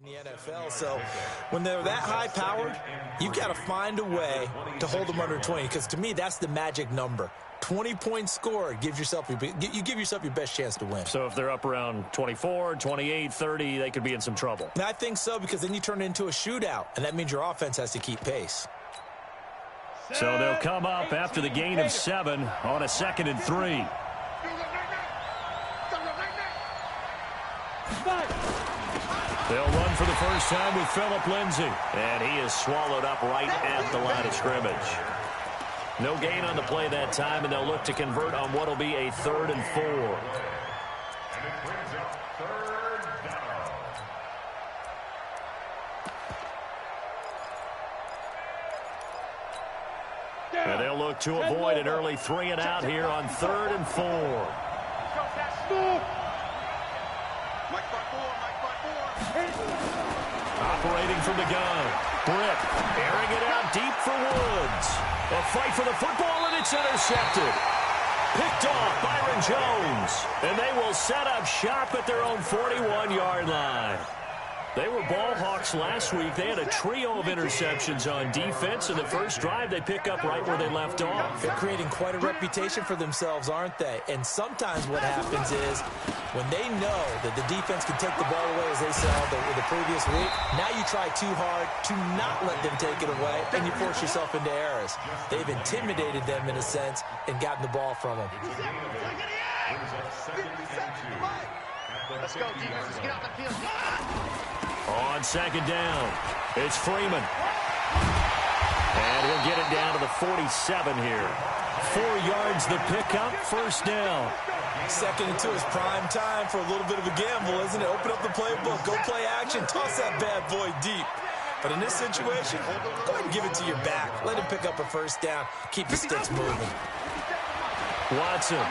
in the NFL, so when they're that high powered, you got to find a way to hold them under 20, because to me that's the magic number. 20-point score gives yourself you give yourself your best chance to win. So if they're up around 24, 28, 30, they could be in some trouble. And I think so, because then you turn it into a shootout, and that means your offense has to keep pace. So they'll come up after the gain of 7 on a 2nd and 3. They'll run for the first time with Phillip Lindsay. And he is swallowed up right at the line of scrimmage. No gain on the play that time, and they'll look to convert on what will be a 3rd and 4. And they'll look to avoid an early 3 and out here on 3rd and 4. Operating from the gun. Britt airing it out deep for Woods. A fight for the football, and it's intercepted. Picked off Byron Jones. And they will set up shop at their own 41-yard line. They were ball hawks last week. They had a trio of interceptions on defense. In the first drive, they pick up right where they left off. They're creating quite a reputation for themselves, aren't they? And sometimes what happens is when they know that the defense can take the ball away, as they saw the previous week, now you try too hard to not let them take it away, and you force yourself into errors. They've intimidated them in a sense and gotten the ball from them. Let's go, defense. Let's get out the field. On 2nd down, it's Freeman. And he'll get it down to the 47 here. 4 yards the pickup, 1st down. 2nd and 2 is prime time for a little bit of a gamble, isn't it? Open up the playbook, go play action, toss that bad boy deep. But in this situation, go ahead and give it to your back. Let him pick up a 1st down. Keep the sticks moving. Watson.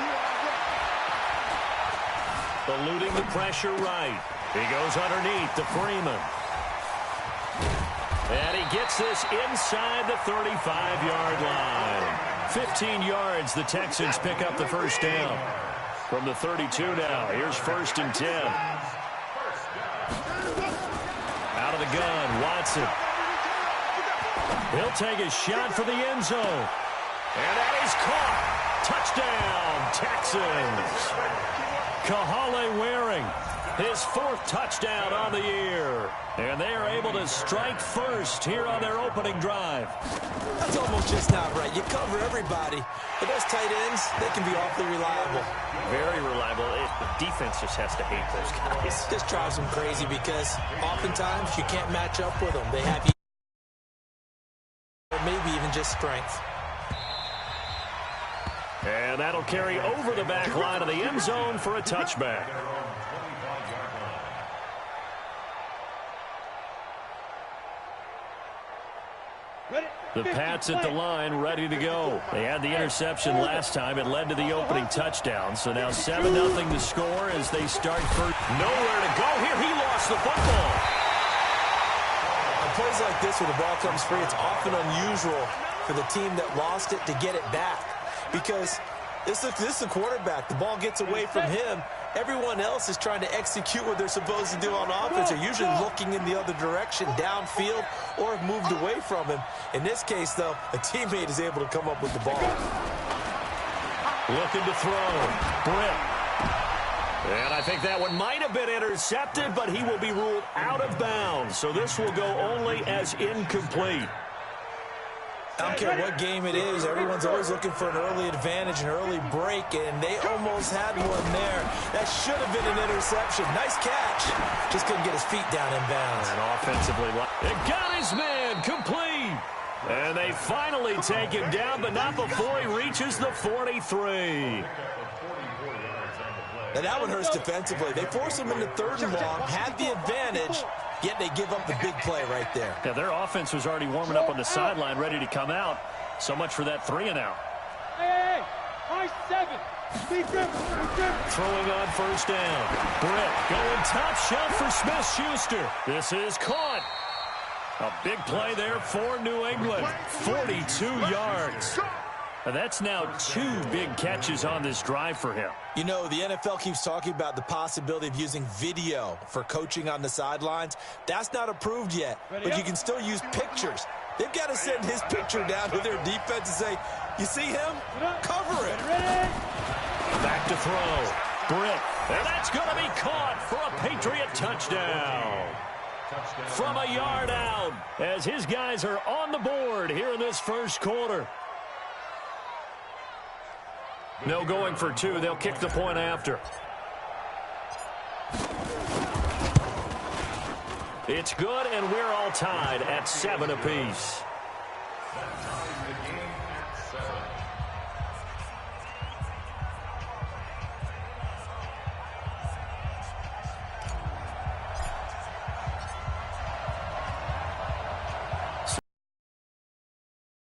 Eluding the pressure right. He goes underneath to Freeman. And he gets this inside the 35-yard line. 15 yards, the Texans pick up the 1st down. From the 32 now, here's 1st and 10. Out of the gun, Watson. He'll take a shot for the end zone. And that is caught. Touchdown, Texans. Kahale Waring, his 4th touchdown on the year. And they are able to strike first here on their opening drive. That's almost just not right. You cover everybody. But those tight ends, they can be awfully reliable. Very reliable. The defense just has to hate those guys. This drives them crazy because oftentimes you can't match up with them. They have you, or maybe even just strength. And that'll carry over the back line of the end zone for a touchback. The Pats at the line, ready to go. They had the interception last time. It led to the opening touchdown. So now 7-0 to score as they start first. Nowhere to go here. He lost the football. On plays like this where the ball comes free, it's often unusual for the team that lost it to get it back. Because this is the quarterback. The ball gets away from him. Everyone else is trying to execute what they're supposed to do on offense. They're usually looking in the other direction, downfield, or have moved away from him. In this case, though, a teammate is able to come up with the ball. Looking to throw. Britt. And I think that one might have been intercepted, but he will be ruled out of bounds. So this will go only as incomplete. I don't care what game it is. Everyone's always looking for an early advantage, an early break, and they almost had one there. That should have been an interception. Nice catch. Just couldn't get his feet down in bounds. And offensively, it got his man complete. And they finally take him down, but not before he reaches the 43. And that one hurts defensively. They force him into 3rd and long, had the advantage, yet they give up the big play right there. Yeah, their offense was already warming up on the sideline, ready to come out. So much for that 3 and out. Hey, high 7. Throwing on 1st down. Britt going top shelf for Smith-Schuster. This is caught. A big play there for New England. 42 yards. And that's now 2 big catches on this drive for him. You know, the NFL keeps talking about the possibility of using video for coaching on the sidelines. That's not approved yet, but you can still use pictures. They've got to send his picture down to their defense and say, you see him? Cover it. Back to throw. Britt. And that's going to be caught for a Patriot touchdown. From a yard out, as his guys are on the board here in this first quarter. No going for 2. They'll kick the point after. It's good, and we're all tied at 7 apiece.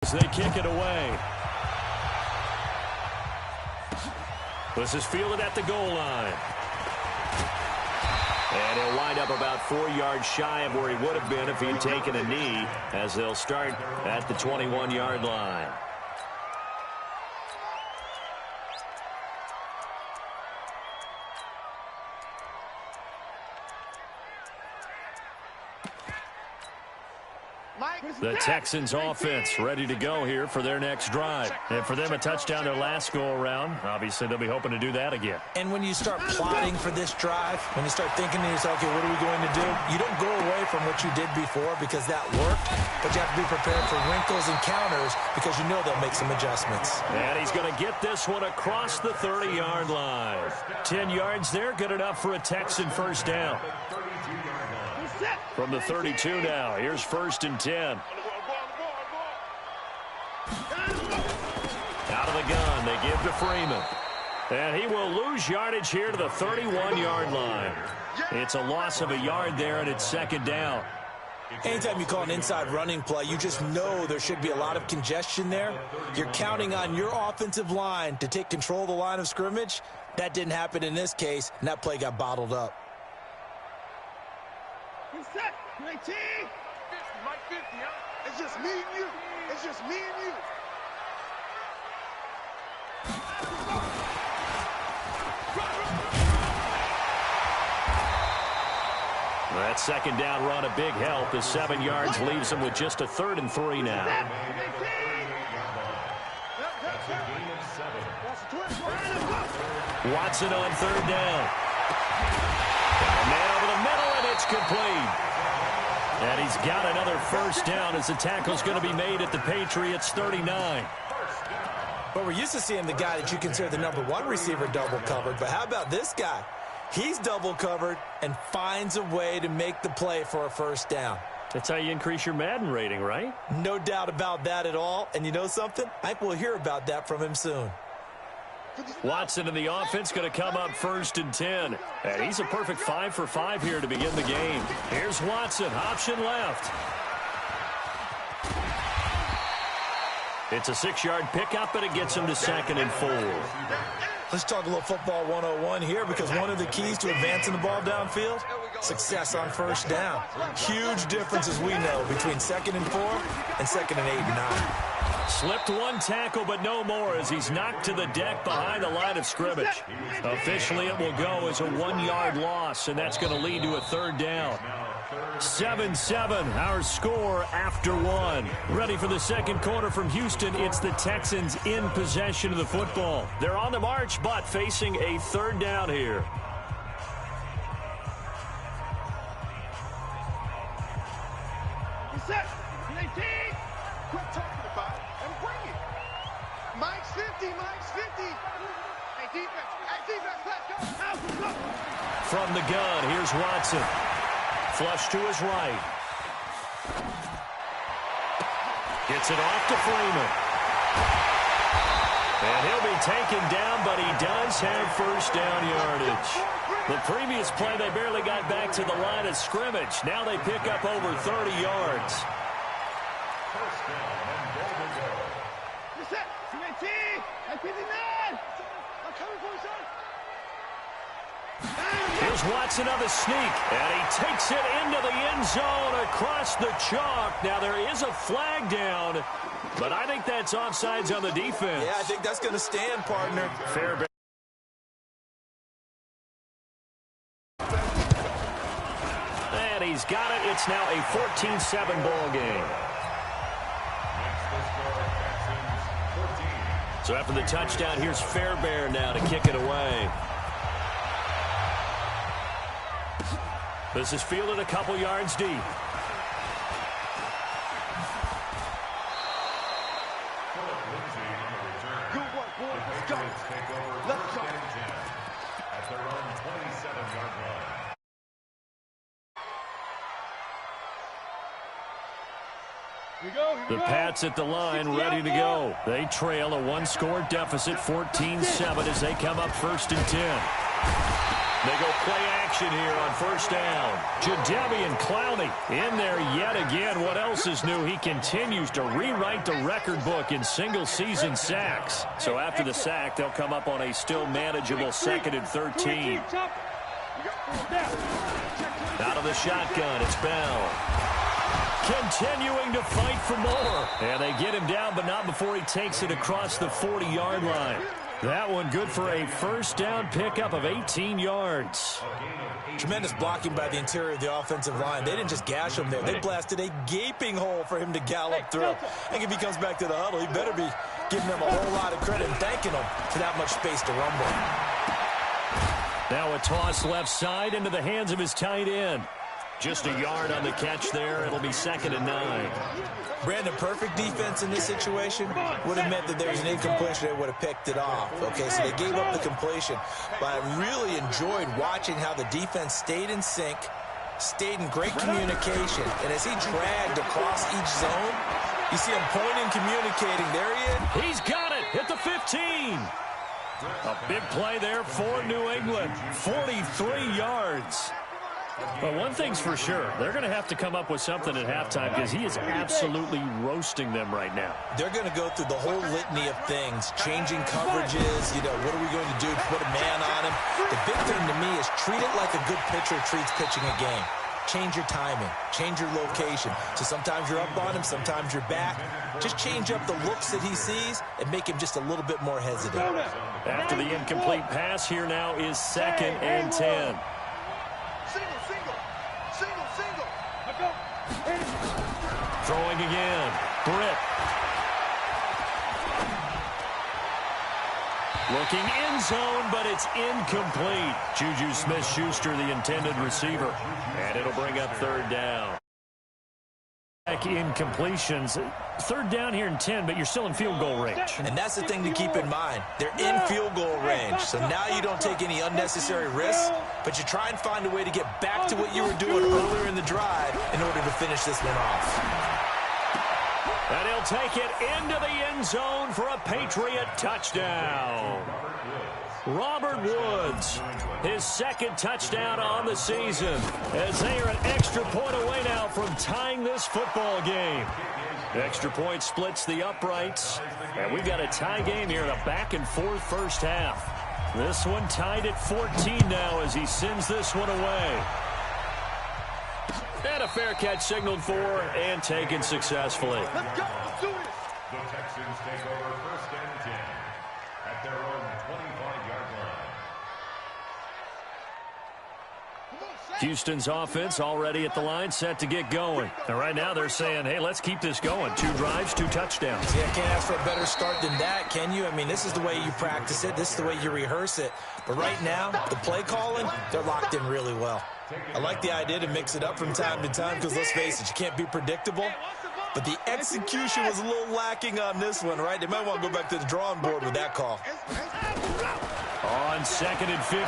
As they kick it away. This is fielded at the goal line. And he'll wind up about 4 yards shy of where he would have been if he had taken a knee, as they'll start at the 21-yard line. The Texans offense ready to go here for their next drive. And for them, a touchdown their last go-around. Obviously, they'll be hoping to do that again. And when you start plotting for this drive, when you start thinking to yourself, okay, what are we going to do? You don't go away from what you did before because that worked, but you have to be prepared for wrinkles and counters because you know they'll make some adjustments. And he's going to get this one across the 30-yard line. 10 yards there, good enough for a Texan first down. From the 32 now, here's 1st and 10. Out of the gun, they give to Freeman. And he will lose yardage here to the 31-yard line. It's a loss of a yard there, and it's 2nd down. Anytime you call an inside running play, you just know there should be a lot of congestion there. You're counting on your offensive line to take control of the line of scrimmage. That didn't happen in this case, and that play got bottled up. Set. 19. Mike 50, huh? It's just me and you. It's just me and you. That 2nd down run, a big help. The 7 yards leaves him with just a 3rd and 3 now. Watson on 3rd down. A man over the middle, and it's complete. And he's got another first down as the tackle's going to be made at the Patriots' 39. But we're used to seeing the guy that you consider the #1 receiver double covered. But how about this guy? He's double covered and finds a way to make the play for a first down. That's how you increase your Madden rating, right? No doubt about that at all. And you know something? I think we'll hear about that from him soon. Watson in the offense going to come up 1st and 10. And he's a perfect 5 for 5 here to begin the game. Here's Watson, option left. It's a 6-yard pickup, and it gets him to 2nd and 4. Let's talk a little football 101 here, because one of the keys to advancing the ball downfield, success on first down. Huge difference, as we know, between 2nd and 4 and 2nd and 8 and 9. Slipped one tackle, but no more as he's knocked to the deck behind the line of scrimmage. Officially, it will go as a 1-yard loss, and that's going to lead to a 3rd down. 7-7, our score after 1. Ready for the second quarter from Houston. It's the Texans in possession of the football. They're on the march, but facing a 3rd down here. Set. 19. Quit talking about it and bring it. Mike's 50. Mike's 50. Hey, defense. Hey, defense. Let's go. Go. From the gun, here's Watson. Flush to his right. Gets it off to Freeman. And he'll be taken down, but he does have first down yardage. The previous play, they barely got back to the line of scrimmage. Now they pick up over 30 yards. Here's Watson on the sneak, and he takes it into the end zone across the chalk. Now, there is a flag down, but I think that's offsides on the defense. Yeah, I think that's going to stand, partner. Fair. And he's got it. It's now a 14-7 ball game. So after the touchdown, here's Fairbairn now to kick it away. This is fielded a couple yards deep. Good work, boys. Let's go. Let's go. At their own 27-yard line. The Pats at the line, ready to go. They trail a one-score deficit, 14-7, as they come up 1st and 10. They go play action here on 1st down. Jadeveon Clowney in there yet again. What else is new? He continues to rewrite the record book in single-season sacks. So after the sack, they'll come up on a still manageable 2nd and 13. Out of the shotgun, it's Bell. Continuing to fight for more. And they get him down, but not before he takes it across the 40-yard line. That one good for a 1st down pickup of 18 yards. Tremendous blocking by the interior of the offensive line. They didn't just gash him there. They blasted a gaping hole for him to gallop through. I think if he comes back to the huddle, he better be giving them a whole lot of credit and thanking them for that much space to rumble. Now a toss left side into the hands of his tight end. Just a yard on the catch there. It'll be 2nd and 9. Brandon, perfect defense in this situation would have meant that there was an incompletion. They would have picked it off. Okay, so they gave up the completion. But I really enjoyed watching how the defense stayed in sync, stayed in great communication. And as he dragged across each zone, you see him pointing, communicating. There he is. He's got it at the 15. A big play there for New England. 43 yards. But one thing's for sure, they're going to have to come up with something at halftime because he is absolutely roasting them right now. They're going to go through the whole litany of things, changing coverages, what are we going to do to put a man on him? The big thing to me is treat it like a good pitcher treats pitching a game. Change your timing, change your location. So sometimes you're up on him, sometimes you're back. Just change up the looks that he sees and make him just a little bit more hesitant. After the incomplete pass, here now is 2nd and 10. Throwing again. Britt. Looking end zone, but it's incomplete. Juju Smith-Schuster, the intended receiver. And it'll bring up 3rd down. Incompletions. 3rd down here in 10, but you're still in field goal range. And that's the thing to keep in mind. They're in field goal range. So now you don't take any unnecessary risks, but you try and find a way to get back to what you were doing earlier in the drive in order to finish this one off. And he'll take it into the end zone for a Patriot touchdown. Robert Woods, his 2nd touchdown on the season, as they are an extra point away now from tying this football game. Extra point splits the uprights, and we've got a tie game here in a back-and-forth 1st half. This one tied at 14 now as he sends this one away. And a fair catch signaled for and taken successfully. Let's go. Let's do this. The Texans take over 1st and 10 at their own 25-yard line. Houston's offense already at the line, set to get going. And right now they're saying, hey, let's keep this going. 2 drives, 2 touchdowns. Yeah, can't ask for a better start than that, can you? I mean, this is the way you practice it. This is the way you rehearse it. But right now, the play calling, they're locked in really well. I like the idea to mix it up from time to time because, let's face it, you can't be predictable. But the execution was a little lacking on this one, right? They might want to go back to the drawing board with that call. On 2nd and 15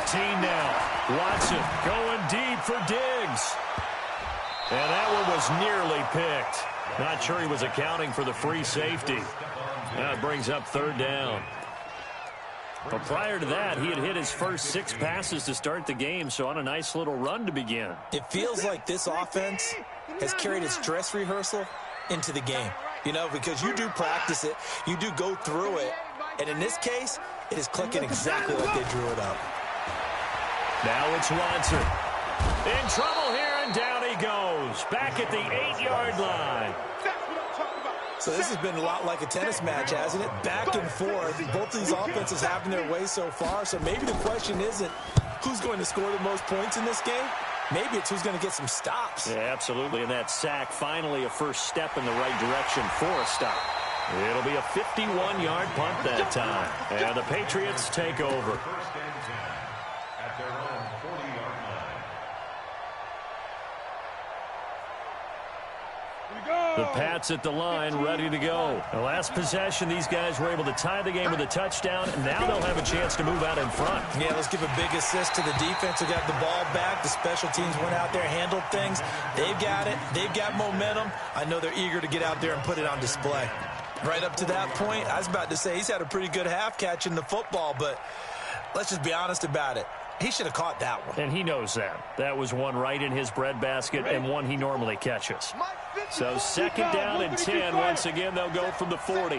now. Watson going deep for Diggs. And that one was nearly picked. Not sure he was accounting for the free safety. That brings up 3rd down. But prior to that, he had hit his first 6 passes to start the game, so on a nice little run to begin. It feels like this offense has carried its dress rehearsal into the game. Because you do practice it, you do go through it, and in this case, it is clicking exactly like they drew it up. Now it's Watson. In trouble here, and down he goes. goes. Back at the 8-yard line. So this has been a lot like a tennis match, hasn't it? Back and forth. Both of these offenses having their way so far. So maybe the question isn't who's going to score the most points in this game. Maybe it's who's going to get some stops. Yeah, absolutely. And that sack, finally a first step in the right direction for a stop. It'll be a 51-yard punt that time. And the Patriots take over. First and 10 at their own 40-yard line. The Pats at the line, ready to go. The last possession, these guys were able to tie the game with a touchdown, and now they'll have a chance to move out in front. Yeah, let's give a big assist to the defense who got the ball back. The special teams went out there, handled things. They've got it. They've got momentum. I know they're eager to get out there and put it on display. Right up to that point, I was about to say he's had a pretty good half catching the football, but let's just be honest about it. He should have caught that one. And he knows that. That was one right in his breadbasket and one he normally catches. So second down and 10. Once again, they'll go from the 40.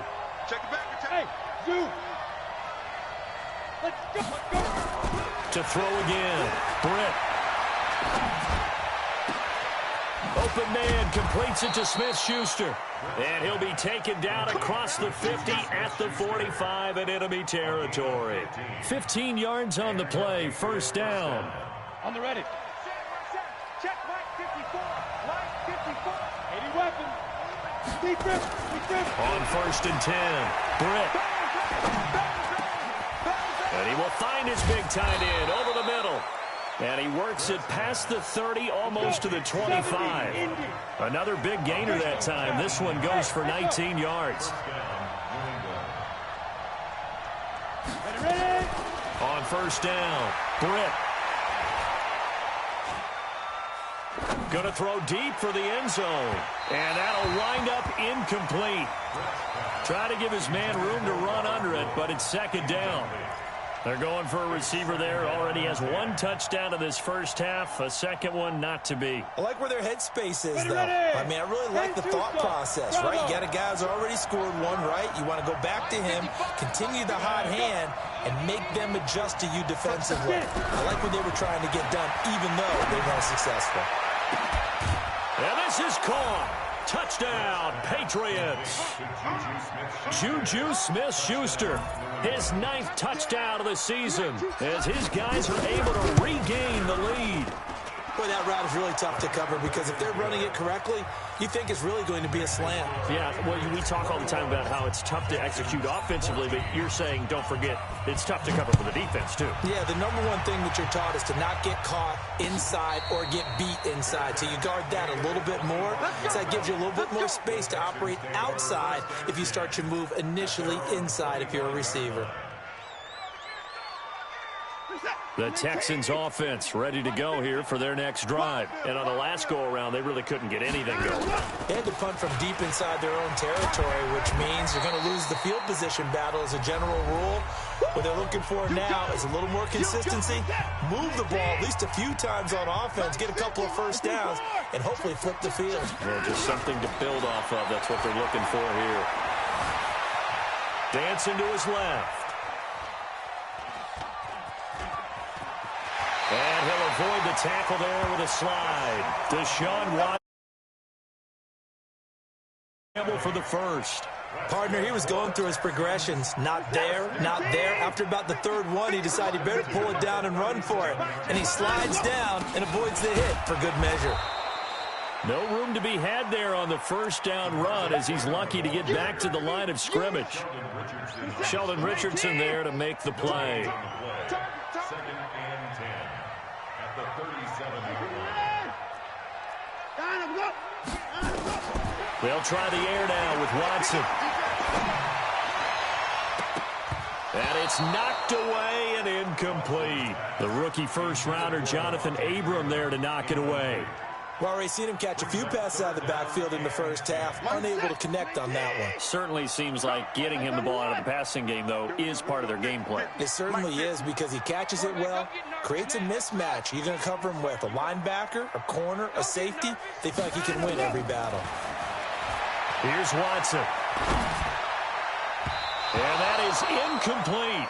Check it back. Hey, Zoo. Let's go. To throw again. Britt. Open man completes it to Smith-Schuster. And he'll be taken down across the 50 at the 45 in enemy territory. 15 yards on the play, first down. On the ready. Check line 54. Line 54. 80 weapons. Defense. On first and 10, Britt. And he will find his big tight end over the middle. And he works it past the 30, almost to the 25. Another big gainer that time. This one goes for 19 yards. Ready. On first down, Britt. Going to throw deep for the end zone. And that'll wind up incomplete. Try to give his man room to run under it, but it's second down. They're going for a receiver there. Already has one touchdown in this first half. A second one not to be. I like where their headspace is, though. I mean, I really like the thought process, right? You got a guy who's already scored one, right? You want to go back to him, continue the hot hand, and make them adjust to you defensively. I like what they were trying to get done, even though they weren't successful. And this is caught. Touchdown, Patriots. Juju Smith-Schuster, his 9th touchdown of the season, as his guys are able to regain the lead. Boy, that route is really tough to cover because if they're running it correctly, you think it's really going to be a slant. Yeah, well, we talk all the time about how it's tough to execute offensively, but you're saying, don't forget, it's tough to cover for the defense, too. Yeah, the number one thing that you're taught is to not get caught inside or get beat inside. So you guard that a little bit more. So that gives you a little bit more space to operate outside if you start your move initially inside if you're a receiver. The Texans offense ready to go here for their next drive. And on the last go-around, they really couldn't get anything going. They had to punt from deep inside their own territory, which means you're going to lose the field position battle as a general rule. What they're looking for now is a little more consistency, move the ball at least a few times on offense, get a couple of first downs, and hopefully flip the field. Yeah, just something to build off of. That's what they're looking for here. Dancing to his left. And he'll avoid the tackle there with a slide. Deshaun Watson for the first. Partner, he was going through his progressions. Not there, not there. After about the third one, he decided he better pull it down and run for it. And he slides down and avoids the hit for good measure. No room to be had there on the first down run as he's lucky to get back to the line of scrimmage. Sheldon Richardson there to make the play. Second and 10 at the 37-yard line. They'll try the air now with Watson. And it's knocked away and incomplete. The rookie first-rounder Jonathan Abram there to knock it away. Well, already seen him catch a few passes out of the backfield in the first half. Unable to connect on that one. Certainly seems like getting him the ball out of the passing game, though, is part of their game plan. It certainly is because he catches it well, creates a mismatch. You're going to cover him with a linebacker, a corner, a safety. They feel like he can win every battle. Here's Watson. And that is incomplete.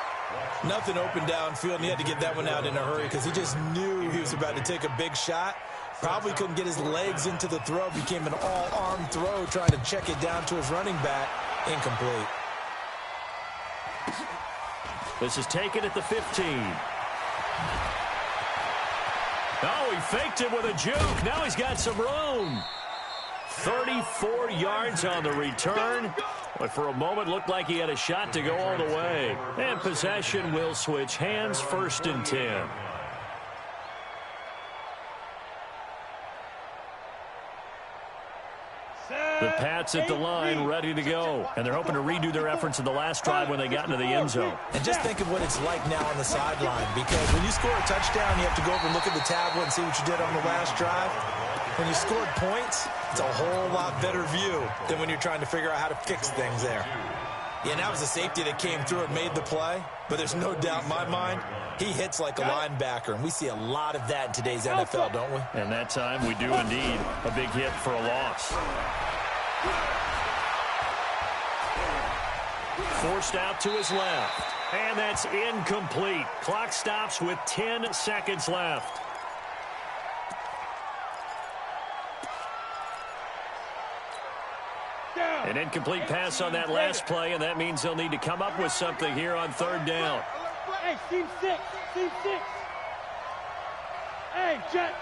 Nothing open downfield, and he had to get that one out in a hurry because he just knew he was about to take a big shot. Probably couldn't get his legs into the throw. Became an all-arm throw trying to check it down to his running back. Incomplete. This is taken at the 15. Oh, he faked it with a juke. Now he's got some room. 34 yards on the return. But for a moment, looked like he had a shot to go all the way. And possession will switch hands, 1st and 10. The Pats at the line, ready to go. And they're hoping to redo their efforts in the last drive when they got into the end zone. And just think of what it's like now on the sideline, because when you score a touchdown, you have to go over and look at the tablet and see what you did on the last drive. When you scored points, it's a whole lot better view than when you're trying to figure out how to fix things there. Yeah, and that was a safety that came through and made the play, but there's no doubt in my mind, he hits like a linebacker, and we see a lot of that in today's NFL, don't we? And that time, we do indeed. A big hit for a loss. Forced out to his left. And that's incomplete. Clock stops with 10 seconds left. An incomplete pass on that last play, and that means they'll need to come up with something here on 3rd down. Hey, team 6. Team 6. Hey, Jet.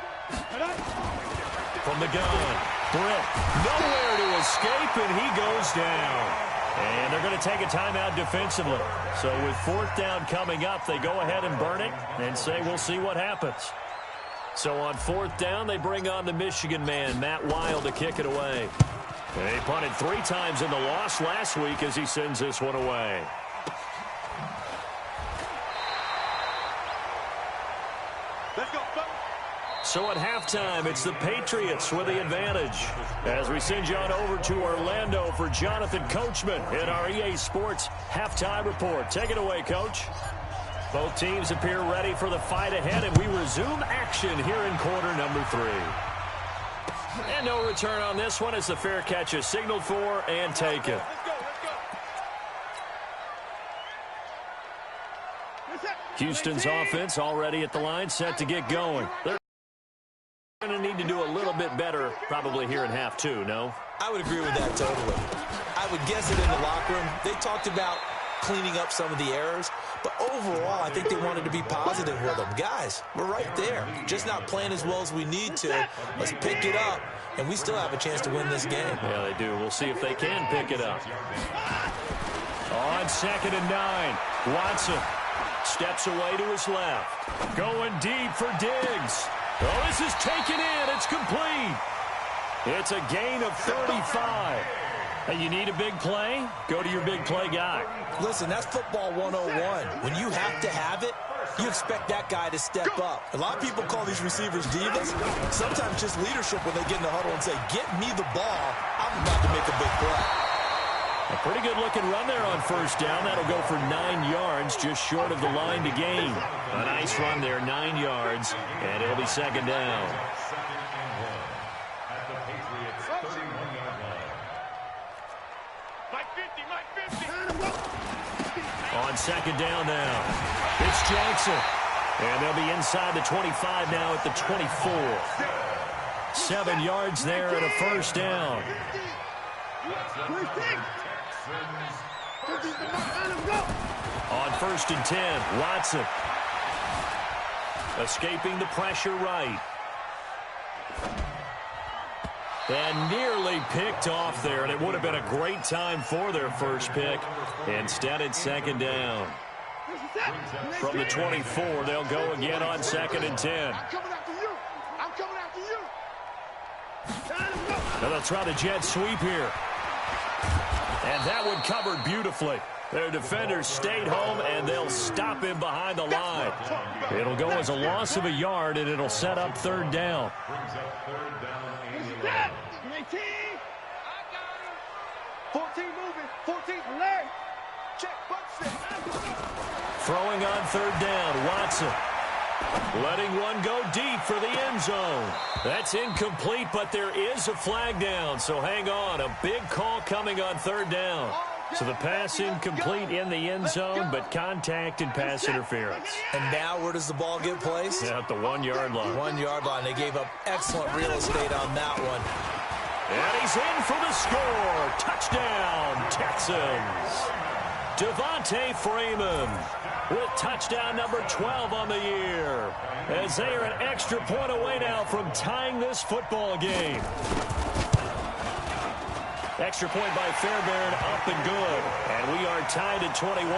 From the gun, Britt, nowhere to escape, and he goes down. And they're going to take a timeout defensively. So with 4th down coming up, they go ahead and burn it and say we'll see what happens. So on 4th down, they bring on the Michigan man, Matt Wild, to kick it away. They punted 3 times in the loss last week as he sends this one away. Let's go, folks. So at halftime, it's the Patriots with the advantage. As we send you on over to Orlando for Jonathan Coachman in our EA Sports Halftime Report. Take it away, Coach. Both teams appear ready for the fight ahead, and we resume action here in quarter number 3. And no return on this one as the fair catch is signaled for and taken. Houston's offense already at the line, set to get going. They're going to need to do a little bit better probably here in half 2, no? I would agree with that totally. I would guess it in the locker room. They talked about cleaning up some of the errors, but overall, I think they wanted to be positive with them. Guys, we're right there. Just not playing as well as we need to. Let's pick it up, and we still have a chance to win this game. Yeah, they do. We'll see if they can pick it up. On 2nd and 9, Watson steps away to his left. Going deep for Diggs. Oh, this is taken in. It's complete. It's a gain of 35. Hey, you need a big play? Go to your big play guy. Listen, that's football 101. When you have to have it, you expect that guy to step up. A lot of people call these receivers divas. Sometimes just leadership when they get in the huddle and say, get me the ball. I'm about to make a big play. A pretty good-looking run there on 1st down. That'll go for 9 yards, just short of the line to gain. A nice run there, 9 yards, and it'll be 2nd down. On 2nd down now, it's Jackson. And they'll be inside the 25 now at the 24. 7 yards there and a 1st down. On 1st and 10, Watson. Escaping the pressure right. And nearly picked off there, and it would have been a great time for their first pick. Instead, it's 2nd down. From the 24, they'll go again on 2nd and 10. I'm coming after you. I'm coming after you. Now they'll try the jet sweep here. And that one covered beautifully. Their defenders stayed home, and they'll stop him behind the line. It'll go as a loss of a yard, and it'll set up 3rd down. 14 moving. 14 Larry. Check. Throwing on 3rd down, Watson. Letting one go deep for the end zone. That's incomplete, but there is a flag down, so hang on. A big call coming on 3rd down. So the pass incomplete in the end zone, but contact and pass interference. And now where does the ball get placed? At the 1-yard line. 1-yard line. They gave up excellent real estate on that one. And he's in for the score. Touchdown, Texans. Devontae Freeman with touchdown number 12 on the year, as they are an extra point away now from tying this football game. Extra point by Fairbairn, up and good. And we are tied at 21.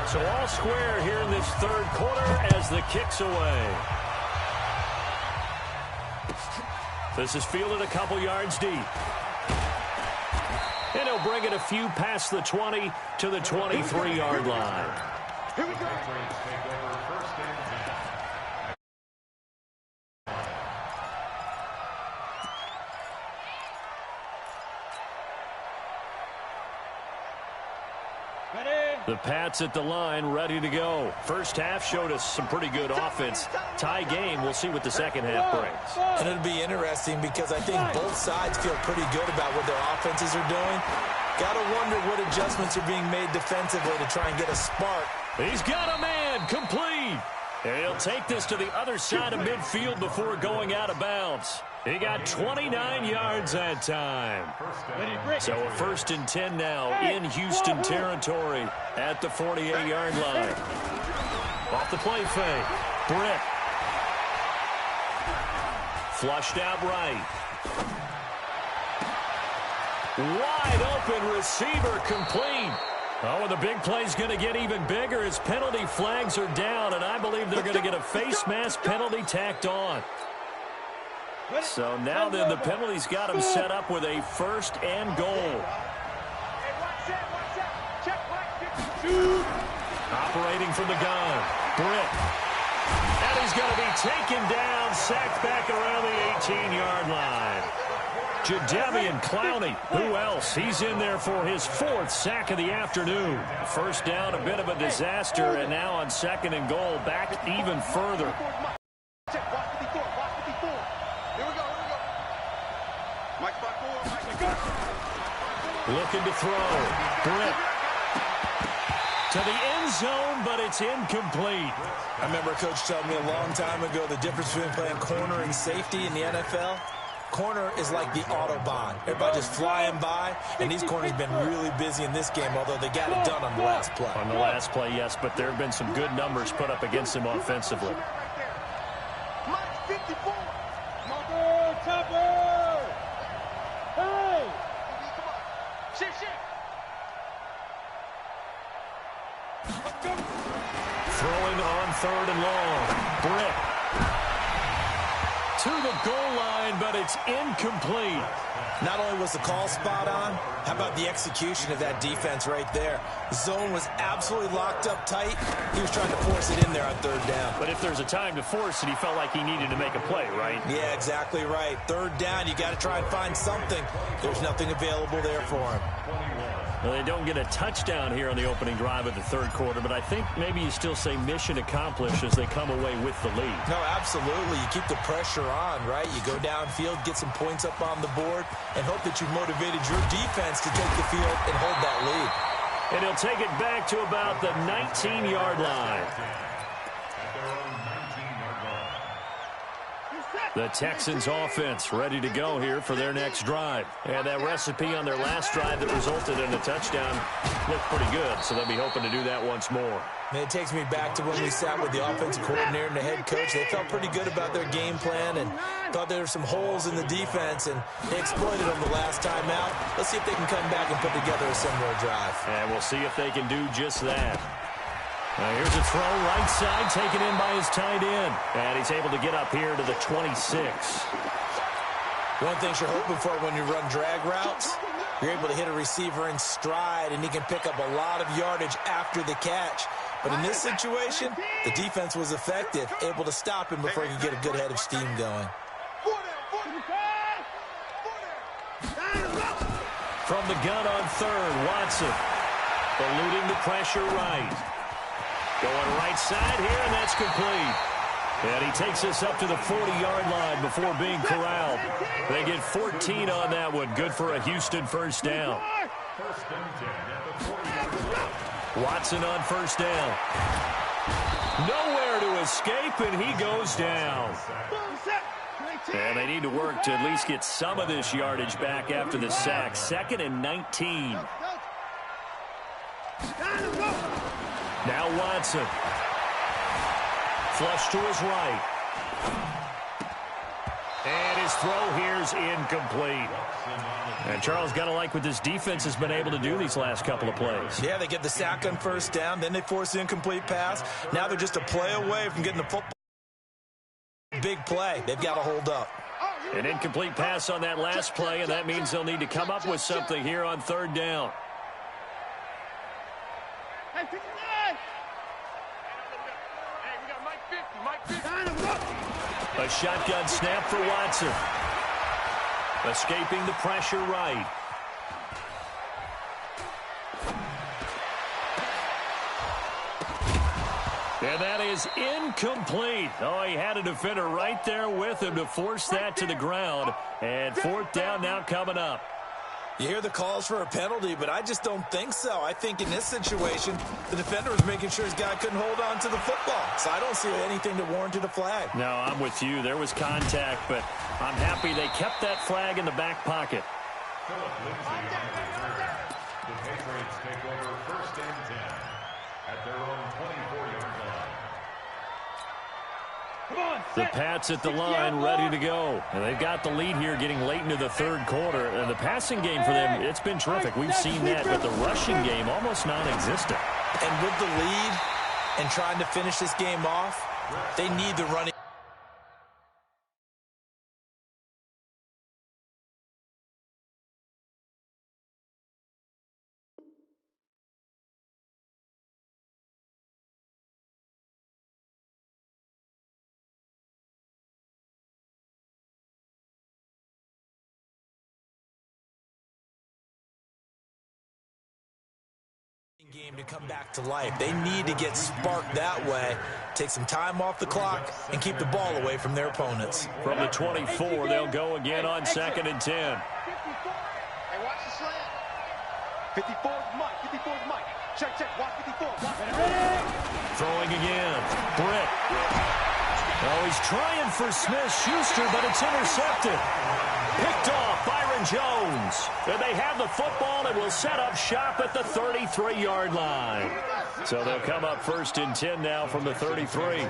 So all square here in this third quarter as the kick's away. This is fielded a couple yards deep. And he'll bring it a few past the 20 to the 23-yard line. Here we go. The Pats at the line, ready to go. First half showed us some pretty good offense. Tie game, we'll see what the second half brings. And it'll be interesting because I think both sides feel pretty good about what their offenses are doing. Got to wonder what adjustments are being made defensively to try and get a spark. He's got a man, complete. And he'll take this to the other side of midfield before going out of bounds. He got 29 yards that time. So a 1st and 10 now in Houston territory at the 48-yard line. Off the play fake. Britt. Flushed out right. Wide open receiver, complete. Oh, and the big play's going to get even bigger as penalty flags are down, and I believe they're going to get a face mask penalty tacked on. So now then the penalty's got him set up with a 1st and goal. Operating from the gun. Britt. And he's going to be taken down, sacked back around the 18-yard line. Jadeveon Clowney, who else? He's in there for his 4th sack of the afternoon. First down, a bit of a disaster, and now on 2nd and goal, back even further. Looking to throw. Britt. To the end zone, but it's incomplete. I remember a coach telling me a long time ago the difference between playing corner and safety in the NFL. Corner is like the Autobahn. Everybody just flying by, and these corners have been really busy in this game, although they got it done on the last play. On the last play, yes, but there have been some good numbers put up against him offensively. Throwing on 3rd and long. Britt. To the goal line, but it's incomplete. Not only was the call spot on, how about the execution of that defense right there? The zone was absolutely locked up tight. He was trying to force it in there on 3rd down. But if there's a time to force it, he felt like he needed to make a play, right? Yeah, exactly right. 3rd down, you got to try and find something. There's nothing available there for him. Well, they don't get a touchdown here on the opening drive of the 3rd quarter, but I think maybe you still say mission accomplished as they come away with the lead. No, absolutely. You keep the pressure on, right? You go downfield, get some points up on the board, and hope that you've motivated your defense to take the field and hold that lead. And he'll take it back to about the 19-yard line. The Texans offense ready to go here for their next drive. And that recipe on their last drive that resulted in a touchdown looked pretty good, so they'll be hoping to do that once more. Man, it takes me back to when we sat with the offensive coordinator and the head coach. They felt pretty good about their game plan and thought there were some holes in the defense, and they exploited them the last time out. Let's see if they can come back and put together a similar drive. And we'll see if they can do just that. Now here's a throw right side taken in by his tight end. And he's able to get up here to the 26. One thing you're hoping for when you run drag routes, you're able to hit a receiver in stride, and he can pick up a lot of yardage after the catch. But in this situation, the defense was effective, able to stop him before he could get a good head of steam going. From the gun on 3rd, Watson. Eluding the pressure right. Going right side here, and that's complete. And he takes us up to the 40-yard line before being corralled. They get 14 on that one. Good for a Houston first down. First and 10 at the 40-yard line. Watson on first down. Nowhere to escape, and he goes down. And they need to work to at least get some of this yardage back after the sack. 2nd and 19. Now Watson. Flush to his right. And his throw here's incomplete. And Charles, got to like what this defense has been able to do these last couple of plays. Yeah, they get the sack on first down, then they force the incomplete pass. Now they're just a play away from getting the football. Big play. They've got to hold up. An incomplete pass on that last play, and that means they'll need to come up with something here on 3rd down. A shotgun snap for Watson. Escaping the pressure right. And that is incomplete. Oh, he had a defender right there with him to force that to the ground. And 4th down now coming up. You hear the calls for a penalty, but I just don't think so. I think in this situation, the defender was making sure his guy couldn't hold on to the football. So I don't see anything that warranted a flag. No, I'm with you. There was contact, but I'm happy they kept that flag in the back pocket. Philip Lindsay on the return. The Patriots take over 1st and 10 at their own 24-yard line. The Pats at the line ready to go. And they've got the lead here getting late into the 3rd quarter. And the passing game for them, it's been terrific. We've seen that, but the rushing game almost non-existent. And with the lead and trying to finish this game off, they need the running. Game to come back to life. They need to get sparked that way, take some time off the clock, and keep the ball away from their opponents. From the 24, they'll go again on 2nd and 10. Hey, watch the slant. 54 is Mike. 54 is Mike. Check, watch 54. Throwing again. Britt. Oh, he's trying for Smith-Schuster, but it's intercepted. Picked off Byron Jones. And they have the football and will set up shop at the 33-yard line. So they'll come up 1st and 10 now from the 33.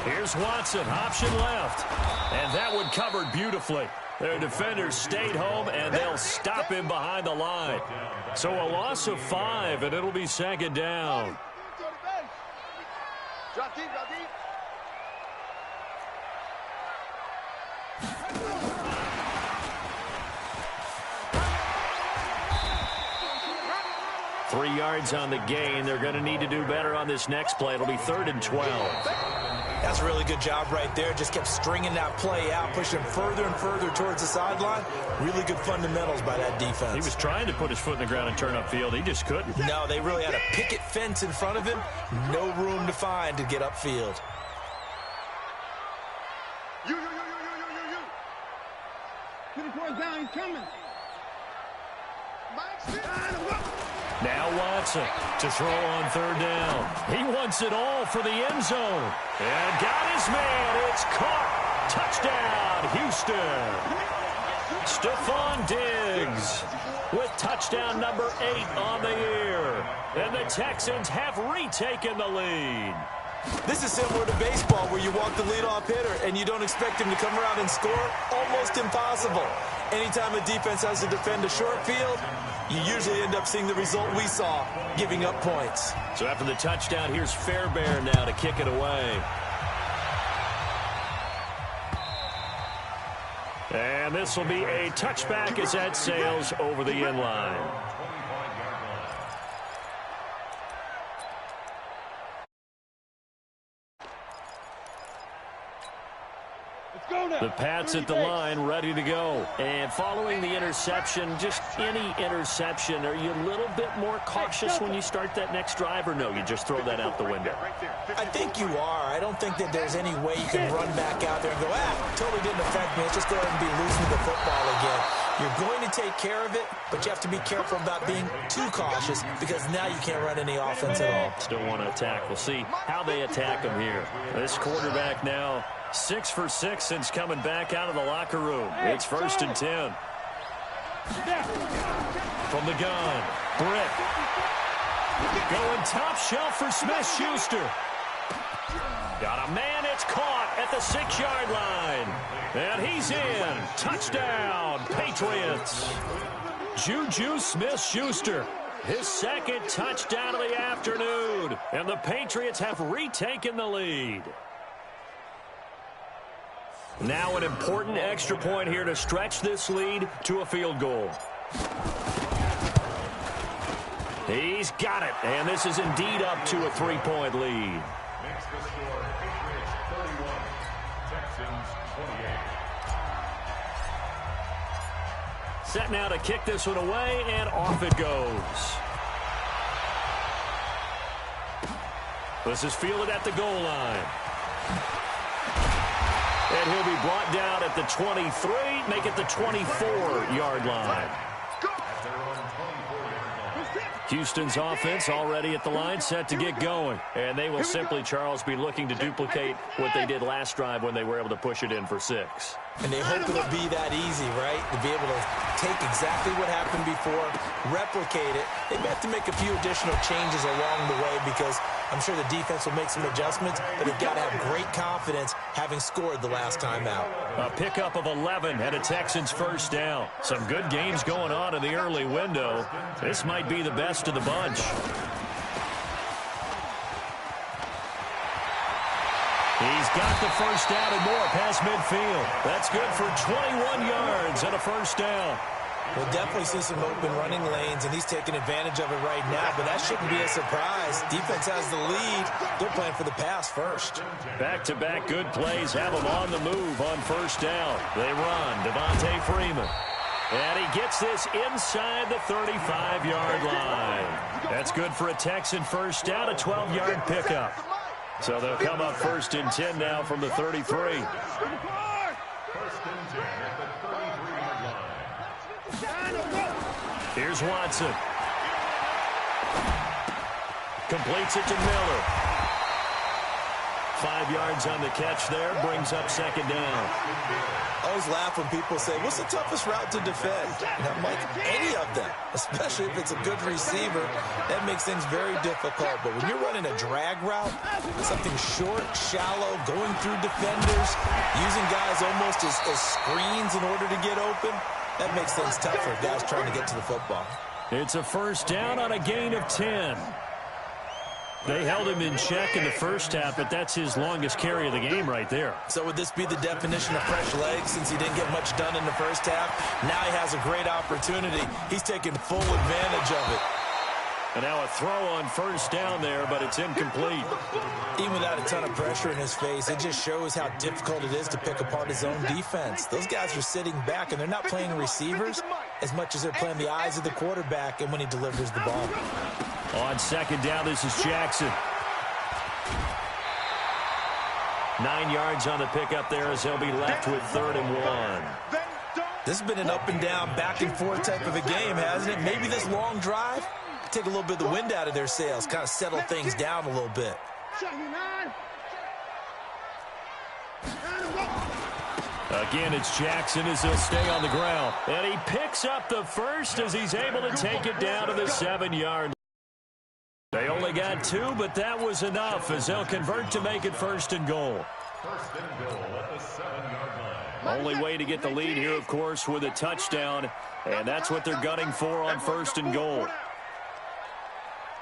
Here's Watson, option left. And that one covered beautifully. Their defenders stayed home, and they'll stop him behind the line. So a loss of 5, and it'll be 2nd down. Drop deep, drop deep. 3 yards on the gain. They're going to need to do better on this next play. It'll be 3rd and 12. That's a really good job right there. Just kept stringing that play out, pushing further and further towards the sideline. Really good fundamentals by that defense. He was trying to put his foot in the ground and turn upfield. He just couldn't. No, they really had a picket fence in front of him. No room to find to get upfield. You. 24 down, he's coming. Now Watson to throw on 3rd down. He wants it all for the end zone. And got his man. It's caught. Touchdown, Houston. Stephon Diggs with touchdown number 8 on the year. And the Texans have retaken the lead. This is similar to baseball where you walk the leadoff hitter and you don't expect him to come around and score. Almost impossible. Anytime a defense has to defend a short field, you usually end up seeing the result we saw, giving up points. So after the touchdown, here's Fairbairn now to kick it away. And this will be a touchback as that sails over the end line. The Pats at the line, ready to go. And following the interception, just any interception, are you a little bit more cautious when you start that next drive, or no, you just throw that out the window? I think you are. I don't think that there's any way you can run back out there and go, totally didn't affect me. Let's just go ahead and be losing the football again. You're going to take care of it, but you have to be careful about being too cautious because now you can't run any offense at all. Still want to attack. We'll see how they attack him here. This quarterback now 6 for 6 since coming back out of the locker room. It's 1st and 10. From the gun, Britt. Going top shelf for Smith-Schuster. Got a man, it's caught at the 6-yard line. And he's in. Touchdown, Patriots. Juju Smith-Schuster, his 2nd touchdown of the afternoon. And the Patriots have retaken the lead. Now an important extra point here to stretch this lead to a field goal. He's got it, and this is indeed up to a 3-point lead. Makes the score Patriots 31, Texans 28. Set now to kick this one away, and off it goes. This is fielded at the goal line. And he'll be brought down at the 23, make it the 24-yard line. Houston's offense already at the line, set to get going. And they will simply, Charles, be looking to duplicate what they did last drive when they were able to push it in for 6. And they hope it'll be that easy, right? To be able to take exactly what happened before, replicate it. They may have to make a few additional changes along the way because I'm sure the defense will make some adjustments, but they've got to have great confidence having scored the last time out. A pickup of 11 and a Texans 1st down. Some good games going on in the early window. This might be the best of the bunch. He's got the 1st down and more past midfield. That's good for 21 yards and a 1st down. We'll definitely see some open running lanes, and he's taking advantage of it right now, but that shouldn't be a surprise. Defense has the lead. They're playing for the pass first. Back-to-back good plays have them on the move on 1st down. They run. Devontae Freeman. And he gets this inside the 35-yard line. That's good for a Texan 1st down, a 12-yard pickup. So they'll come up 1st and 10 now from the 33. 1st and 10 at the 33-yard line. Here's Watson. Completes it to Miller. 5 yards on the catch there, brings up 2nd down. I always laugh when people say, what's the toughest route to defend? And I'm like, any of them, especially if it's a good receiver. That makes things very difficult. But when you're running a drag route, something short, shallow, going through defenders, using guys almost as screens in order to get open, that makes things tough for guys trying to get to the football. It's a 1st down on a gain of 10. They held him in check in the 1st half, but that's his longest carry of the game right there. So would this be the definition of fresh legs since he didn't get much done in the 1st half? Now he has a great opportunity. He's taking full advantage of it. And now a throw on 1st down there, but it's incomplete. Even without a ton of pressure in his face, it just shows how difficult it is to pick apart his own defense. Those guys are sitting back, and they're not playing receivers as much as they're playing the eyes of the quarterback and when he delivers the ball. On 2nd down, this is Jackson. 9 yards on the pickup there as he'll be left with 3rd and 1. This has been an up and down, back and forth type of a game, hasn't it? Maybe this long drive take a little bit of the wind out of their sails, kind of settle things down a little bit. Again, it's Jackson as he'll stay on the ground. And he picks up the 1st as he's able to take it down to the 7-yard line. They only got 2, but that was enough as they'll convert to make it 1st and goal. 1st and goal at the 7-yard line. Only way to get the lead here, of course, with a touchdown. And that's what they're gunning for on 1st and goal.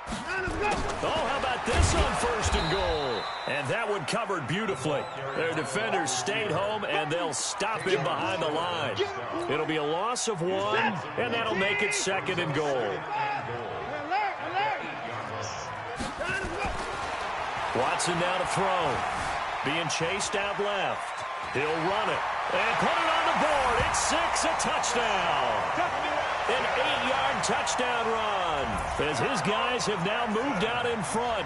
Oh, how about this on 1st and goal? And that one covered beautifully. Their defenders stayed home, and they'll stop him behind the line. It'll be a loss of 1, and that'll make it 2nd and goal. Watson now to throw. Being chased out left. He'll run it and put it on the board. It's 6, a touchdown. An 8-yard touchdown run as his guys have now moved out in front.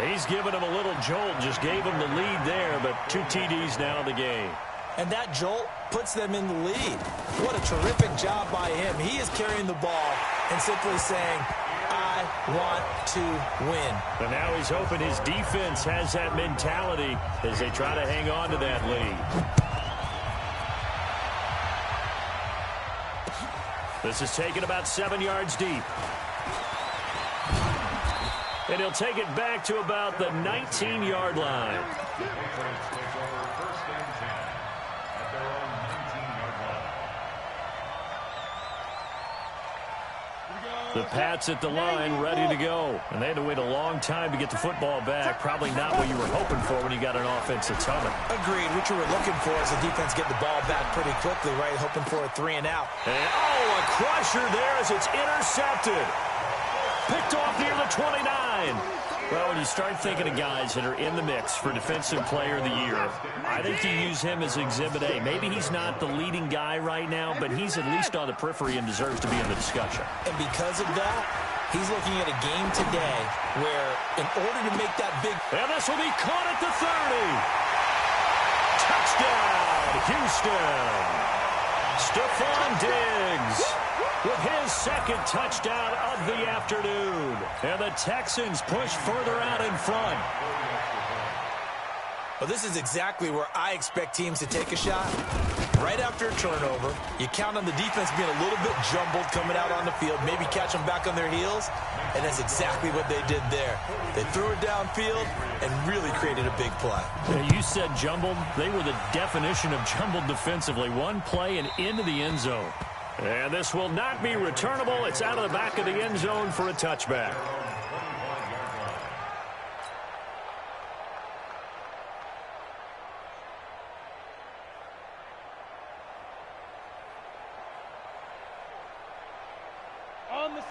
He's given him a little jolt, just gave him the lead there, but 2 TDs now in the game. And that jolt puts them in the lead. What a terrific job by him. He is carrying the ball and simply saying, I want to win. And now he's hoping his defense has that mentality as they try to hang on to that lead. This is taken about 7 yards deep. And he'll take it back to about the 19-yard line. The Pats at the line, ready to go. And they had to wait a long time to get the football back. Probably not what you were hoping for when you got an offense that's humming. Agreed. What you were looking for is the defense get the ball back pretty quickly, right? Hoping for a 3 and out. And, a crusher there as it's intercepted. Picked off near the 29. Well, when you start thinking of guys that are in the mix for Defensive Player of the Year, I think you use him as Exhibit A. Maybe he's not the leading guy right now, but he's at least on the periphery and deserves to be in the discussion. And because of that, he's looking at a game today where in order to make that big... And this will be caught at the 30. Touchdown, Houston. Stephon Diggs with his second touchdown of the afternoon. And the Texans push further out in front. Well, this is exactly where I expect teams to take a shot. Right after a turnover, you count on the defense being a little bit jumbled coming out on the field, maybe catch them back on their heels, and that's exactly what they did there. They threw it downfield and really created a big play. You said jumbled. They were the definition of jumbled defensively. One play and into the end zone. And this will not be returnable. It's out of the back of the end zone for a touchback.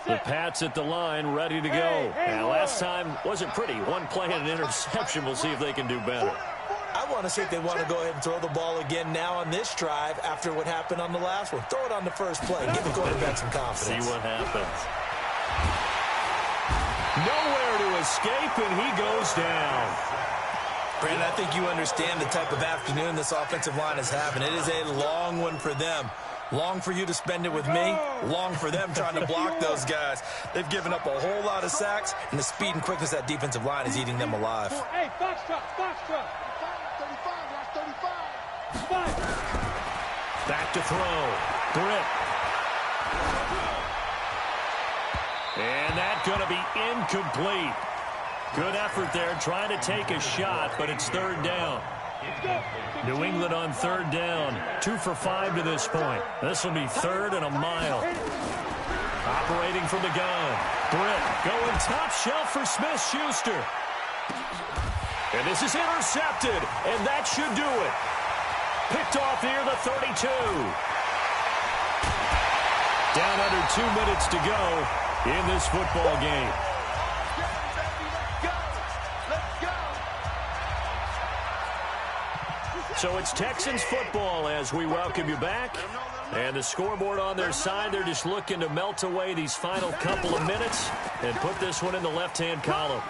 The Pats at the line, ready to go. Now, last time wasn't pretty. One play and an interception. We'll see if they can do better. I want to see if they want to go ahead and throw the ball again now on this drive after what happened on the last one. Throw it on the first play. Give the quarterback some confidence. See what happens. Nowhere to escape, and he goes down. Brandon, I think you understand the type of afternoon this offensive line is having. It is a long one for them. Long for you to spend it with me. Long for them trying to block those guys. They've given up a whole lot of sacks, and the speed and quickness of that defensive line is eating them alive. Hey, box truck, box truck. 35. Back to throw. Britt. And that's going to be incomplete. Good effort there trying to take a shot, but it's third down. New England on third down. 2 for 5 to this point. This will be third and a mile. Operating from the gun. Britt going top shelf for Smith-Schuster. And this is intercepted, and that should do it. Picked off near the 32. Down under 2 minutes to go in this football game. So it's Texans football as we welcome you back. And the scoreboard on their side, they're just looking to melt away these final couple of minutes and put this one in the left-hand column.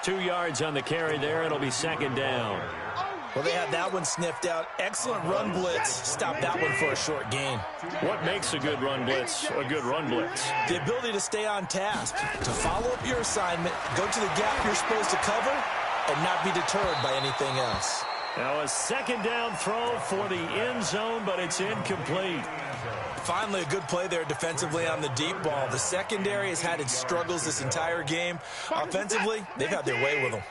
2 yards on the carry there. It'll be second down. Well, they had that one sniffed out. Excellent run blitz. Stop that one for a short gain. What makes a good run blitz a good run blitz? The ability to stay on task, to follow up your assignment, go to the gap you're supposed to cover, and not be deterred by anything else. Now a second down throw for the end zone, but it's incomplete. Finally, a good play there defensively on the deep ball. The secondary has had its struggles this entire game. Offensively, they've had their way with them.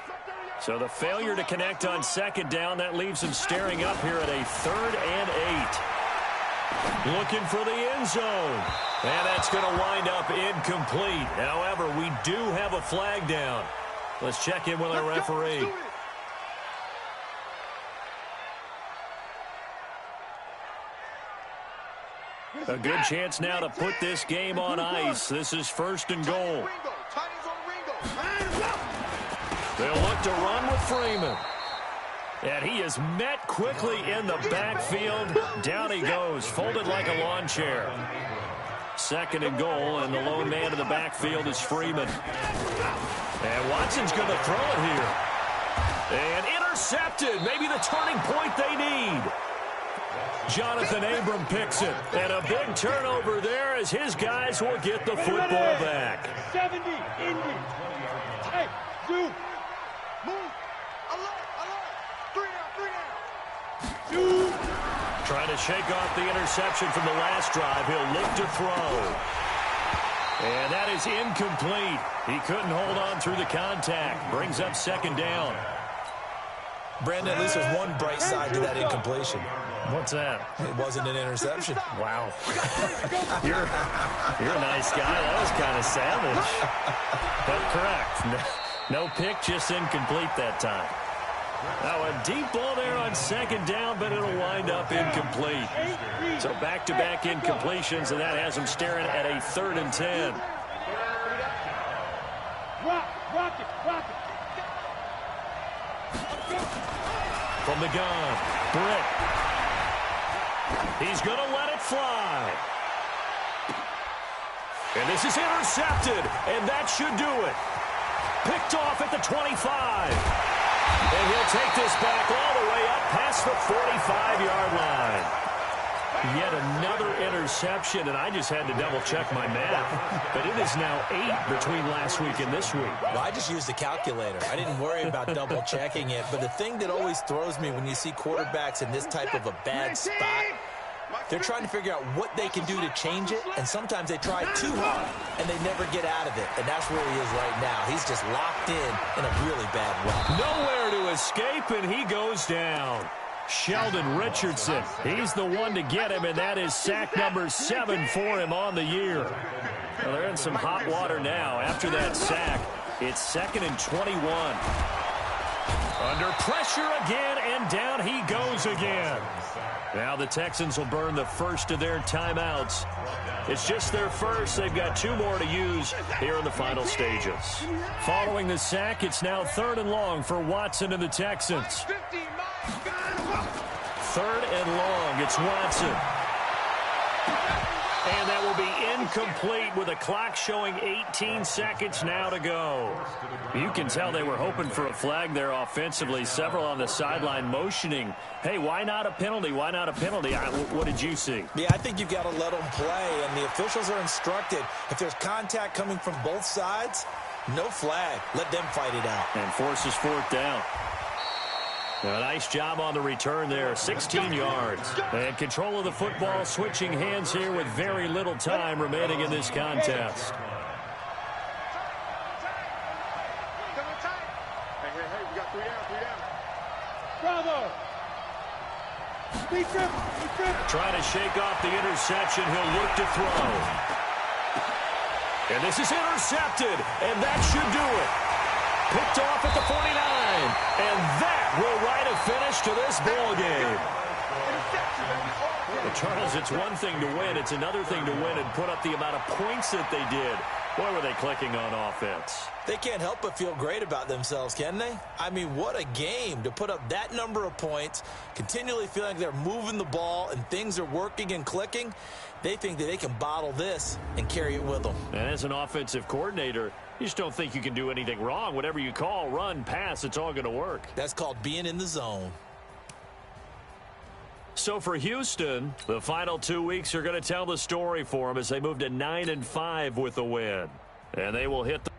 So the failure to connect on second down, that leaves them staring up here at a 3rd and 8. Looking for the end zone. And that's going to wind up incomplete. However, we do have a flag down. Let's check in with our referee. A good chance now to put this game on ice. This is 1st and goal. They'll look to run with Freeman. And he is met quickly in the backfield. Down he goes, folded like a lawn chair. 2nd and goal, and the lone man in the backfield is Freeman. And Watson's going to throw it here. And intercepted. Maybe the turning point they need. Jonathan Abram picks it. And a big turnover there as his guys will get the football back. 70, Indy. Hey, Zoom. Move. Alert, alert. 3 down, 3 down. Zoom. Trying to shake off the interception from the last drive. He'll look to throw. And that is incomplete. He couldn't hold on through the contact. Brings up 2nd down. Brandon, at least there's one bright side to that incompletion. What's that? It wasn't an interception. Wow. You're a nice guy. That was kind of savage. But correct. No pick, just incomplete that time. Now a deep ball there on 2nd down, but it'll wind up incomplete. So back-to-back incompletions, and that has him staring at a 3rd and 10. Rock it. From the gun, Britt. He's going to let it fly. And this is intercepted, and that should do it. Picked off at the 25. And he'll take this back all the way up past the 45-yard line. Yet another interception, and I just had to double-check my math. But it is now 8 between last week and this week. Well, I just used a calculator. I didn't worry about double-checking it. But the thing that always throws me when you see quarterbacks in this type of a bad spot, they're trying to figure out what they can do to change it, and sometimes they try too hard, and they never get out of it. And that's where he is right now. He's just locked in a really bad way. Nowhere to escape, and he goes down. Sheldon Richardson, he's the one to get him, and that is sack number 7 for him on the year. Well, they're in some hot water now. After that sack, it's 2nd and 21. Under pressure again, and down he goes again. Now the Texans will burn the first of their timeouts. It's just their first. They've got 2 more to use here in the final stages. Following the sack, it's now 3rd and long for Watson and the Texans. 3rd and long. It's Watson. And that will be incomplete with a clock showing 18 seconds now to go. You can tell they were hoping for a flag there offensively. Several on the sideline motioning, hey, why not a penalty? Why not a penalty? What did you see? Yeah, I think you've got to let them play, and the officials are instructed. If there's contact coming from both sides, no flag. Let them fight it out. And forces 4th down. A nice job on the return there, 16 yards. And control of the football, switching hands here with very little time remaining in this contest. Hey, we got 3 down. Bravo. Speed trip. Trying to shake off the interception. He'll look to throw. And this is intercepted, and that should do it. Picked off at the 49, and that will write a finish to this ball game. Well, Charles, it's one thing to win. It's another thing to win and put up the amount of points that they did. Boy, were they clicking on offense. They can't help but feel great about themselves, can they? I mean, what a game to put up that number of points, continually feeling like they're moving the ball and things are working and clicking. They think that they can bottle this and carry it with them. And as an offensive coordinator, you just don't think you can do anything wrong. Whatever you call, run, pass, it's all going to work. That's called being in the zone. So for Houston, the final 2 weeks are going to tell the story for them as they move to 9-5 with the win. And they will hit the